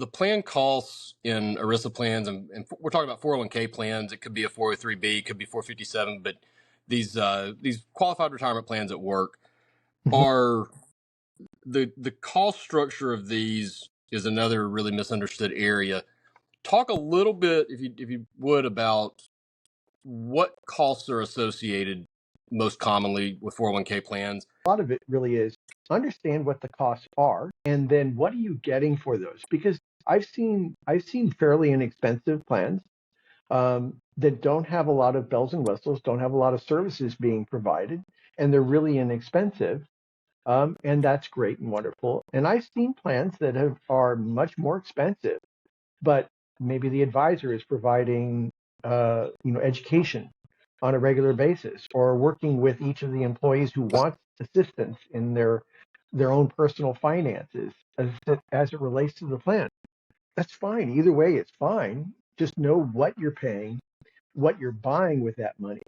the plan costs in ERISA plans, and we're talking about 401k plans. It could be a 403b, it could be 457, but these qualified retirement plans at work are the cost structure of these is another really misunderstood area. Talk a little bit, if you would, about what costs are associated most commonly with 401k plans. A lot of it really is understand what the costs are, and then what are you getting for those? Because I've seen fairly inexpensive plans that don't have a lot of bells and whistles, don't have a lot of services being provided, and they're really inexpensive. And that's great and wonderful. And I've seen plans that are much more expensive, but maybe the advisor is providing, education on a regular basis, or working with each of the employees who wants assistance in their own personal finances as it relates to the plan. That's fine. Either way, it's fine. Just know what you're paying, what you're buying with that money,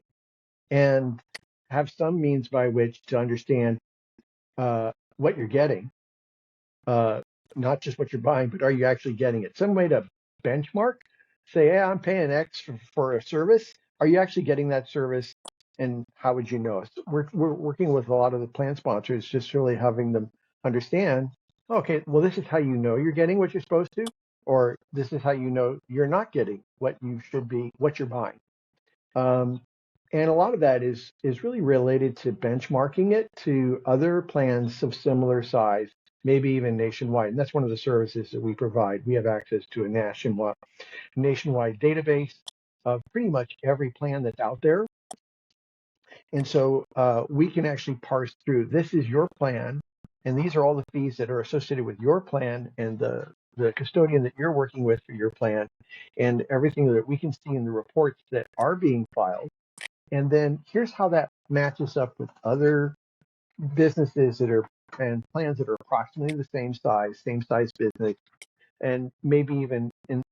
and have some means by which to understand what you're getting, not just what you're buying, but are you actually getting it? Some way to benchmark, say, hey, I'm paying X for a service. Are you actually getting that service? And how would you know? So we're working with a lot of the plan sponsors, just really having them understand, okay, well, this is how you know you're getting what you're supposed to, or this is how you know you're not getting what you should be, what you're buying. And a lot of that is really related to benchmarking it to other plans of similar size, maybe even nationwide. And that's one of the services that we provide. We have access to a nationwide database of pretty much every plan that's out there. And so we can actually parse through, this is your plan, and these are all the fees that are associated with your plan and the custodian that you're working with for your plan, and everything that we can see in the reports that are being filed. And then here's how that matches up with other businesses and plans that are approximately the same size business, and maybe even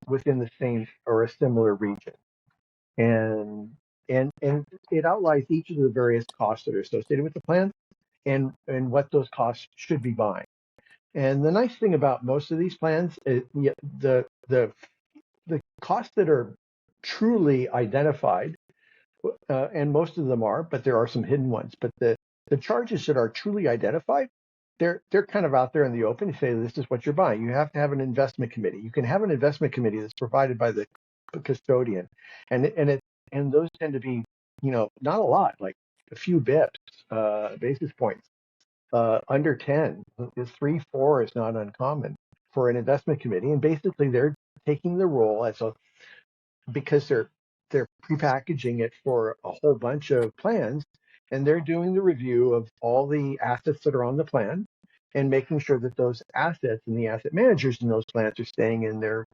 within the same or a similar region. And it outlines each of the various costs that are associated with the plan, and what those costs should be buying. And the nice thing about most of these plans is the costs that are truly identified, and most of them are, but there are some hidden ones. But the charges that are truly identified, they're kind of out there in the open. You say, this is what you're buying. You have to have an investment committee. You can have an investment committee that's provided by the custodian, and those tend to be, not a lot, like a few basis points, under 10. 3-4 is not uncommon for an investment committee, and basically they're taking the role because they're prepackaging it for a whole bunch of plans, and they're doing the review of all the assets that are on the plan and making sure that those assets and the asset managers in those plans are staying in their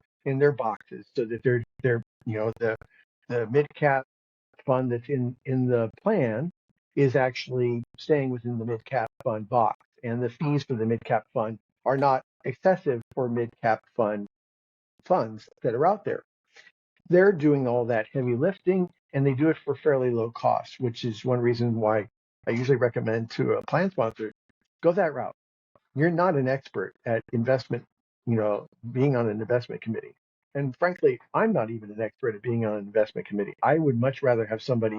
boxes, so that they're the mid cap fund that's in the plan is actually staying within the mid cap fund box, and the fees for the mid cap fund are not excessive for mid cap funds that are out there. They're doing all that heavy lifting, and they do it for fairly low cost, which is one reason why I usually recommend to a plan sponsor, go that route. You're not an expert at investment, being on an investment committee. And frankly, I'm not even an expert at being on an investment committee. I would much rather have somebody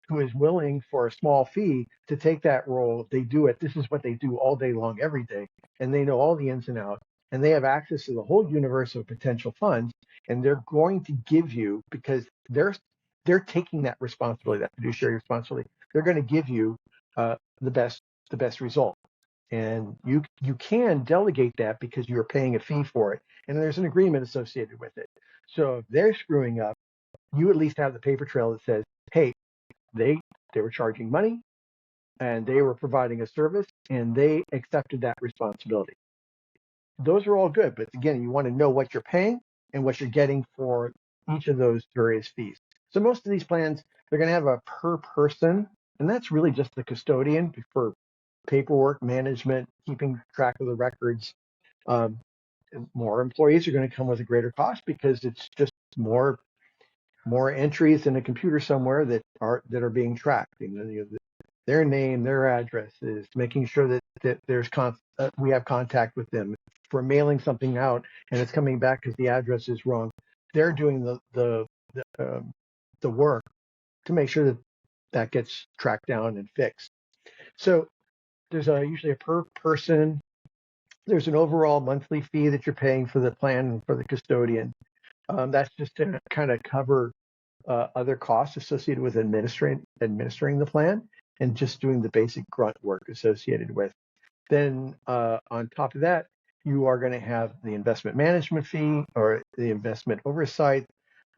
who is willing for a small fee to take that role. They do it. This is what they do all day long, every day. And they know all the ins and outs, and they have access to the whole universe of potential funds. And they're going to give you, because they're taking that responsibility, that fiduciary responsibility. They're going to give you the best result. And you can delegate that because you're paying a fee for it, and there's an agreement associated with it. So if they're screwing up, you at least have the paper trail that says, hey, they were charging money, and they were providing a service, and they accepted that responsibility. Those are all good, but again, you want to know what you're paying and what you're getting for each of those various fees. So most of these plans, they're going to have a per person, and that's really just the custodian for paperwork management, keeping track of the records. More employees are going to come with a greater cost because it's just more entries in a computer somewhere that are being tracked. Their name, their addresses, making sure that there's we have contact with them. we're mailing something out and it's coming back because the address is wrong, they're doing the work to make sure that that gets tracked down and fixed. So there's usually a per person. There's an overall monthly fee that you're paying for the plan and for the custodian. That's just to kind of cover other costs associated with administering the plan and just doing the basic grunt work associated with. Then on top of that, you are going to have the investment management fee or the investment oversight.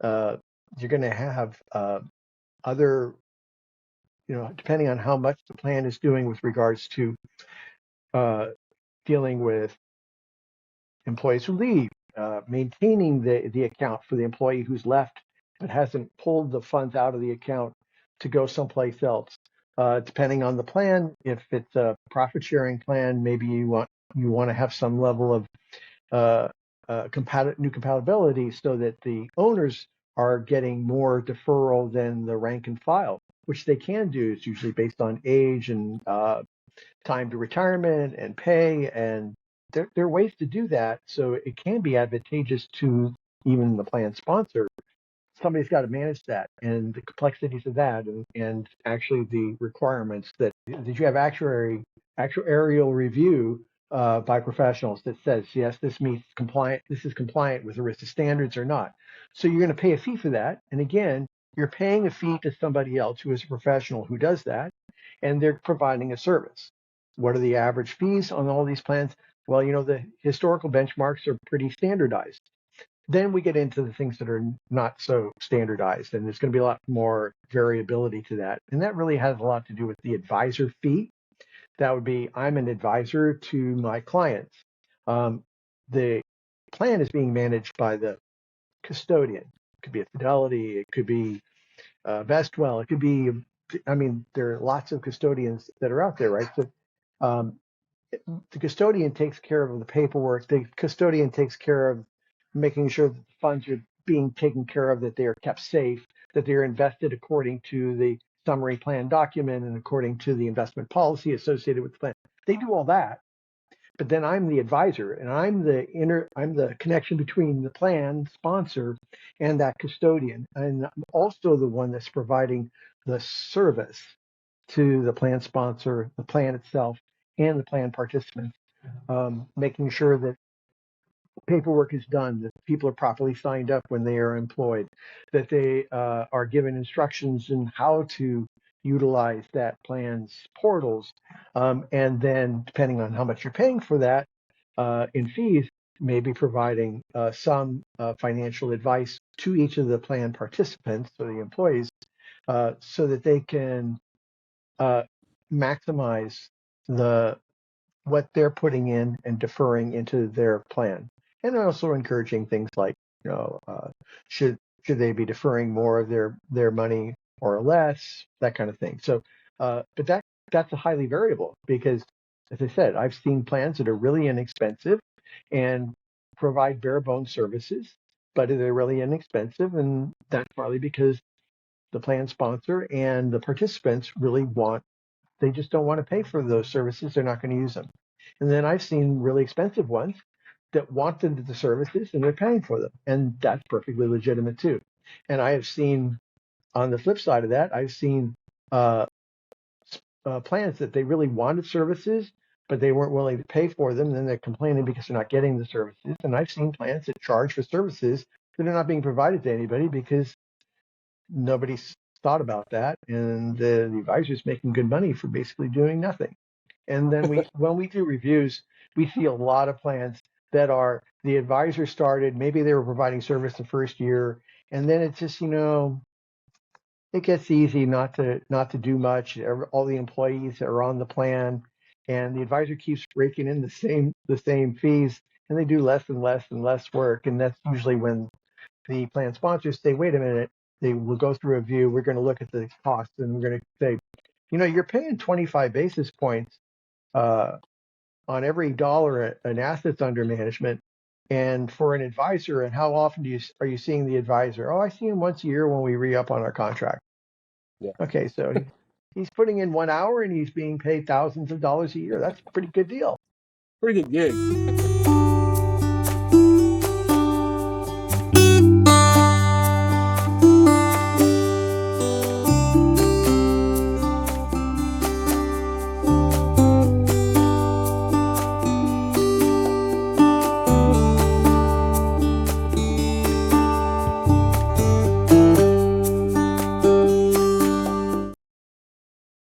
You're going to have other, depending on how much the plan is doing with regards to uh, dealing with employees who leave, maintaining the account for the employee who's left but hasn't pulled the funds out of the account to go someplace else. Depending on the plan, if it's a profit sharing plan, maybe you want to have some level of new compatibility so that the owners are getting more deferral than the rank and file, which they can do. It's usually based on age and time to retirement and pay, and there are ways to do that. So it can be advantageous to even the plan sponsor. Somebody's got to manage that and the complexities of that, and actually the requirements that you have actuarial review by professionals that says yes, this is compliant with ERISA standards or not. So you're going to pay a fee for that, and again, you're paying a fee to somebody else who is a professional who does that, and they're providing a service. What are the average fees on all these plans? Well, the historical benchmarks are pretty standardized. Then we get into the things that are not so standardized, and there's going to be a lot more variability to that. And that really has a lot to do with the advisor fee. That would be, I'm an advisor to my clients. The plan is being managed by the custodian. It could be a Fidelity, it could be Vestwell, it could be, there are lots of custodians that are out there, right? So um, the custodian takes care of the paperwork. The custodian takes care of making sure that the funds are being taken care of, that they are kept safe, that they're invested according to the summary plan document and according to the investment policy associated with the plan. They do all that, but then I'm the advisor and I'm the connection between the plan sponsor and that custodian. And I'm also the one that's providing the service to the plan sponsor, the plan itself, and the plan participants, making sure that paperwork is done, that people are properly signed up when they are employed, that they are given instructions in how to utilize that plan's portals, and then depending on how much you're paying for that in fees, maybe providing some financial advice to each of the plan participants or the employees so that they can maximize the what they're putting in and deferring into their plan, and also encouraging things like, should they be deferring more of their money or less, that kind of thing. So, but that's a highly variable because, as I said, I've seen plans that are really inexpensive and provide bare bones services, but they're really inexpensive, and that's partly because the plan sponsor and the participants really they just don't want to pay for those services. They're not going to use them. And then I've seen really expensive ones that want the services and they're paying for them. And that's perfectly legitimate too. And I have seen on the flip side of that, I've seen uh, plans that they really wanted services, but they weren't willing to pay for them. And then they're complaining because they're not getting the services. And I've seen plans that charge for services that are not being provided to anybody because nobody's thought about that, and the advisor's making good money for basically doing nothing. And then when we do reviews, we see a lot of plans that are the advisor started, maybe they were providing service the first year, and then it's just, it gets easy not to do much. All the employees are on the plan, and the advisor keeps raking in the same fees, and they do less and less and less work. And that's usually when the plan sponsors say, wait a minute, they will go through a review. We're going to look at the costs and we're going to say, you're paying 25 basis points on every dollar in assets under management. And for an advisor, and how often are you seeing the advisor? Oh, I see him once a year when we re-up on our contract. Yeah. Okay, so he's putting in 1 hour and he's being paid thousands of dollars a year. That's a pretty good deal. Pretty good gig.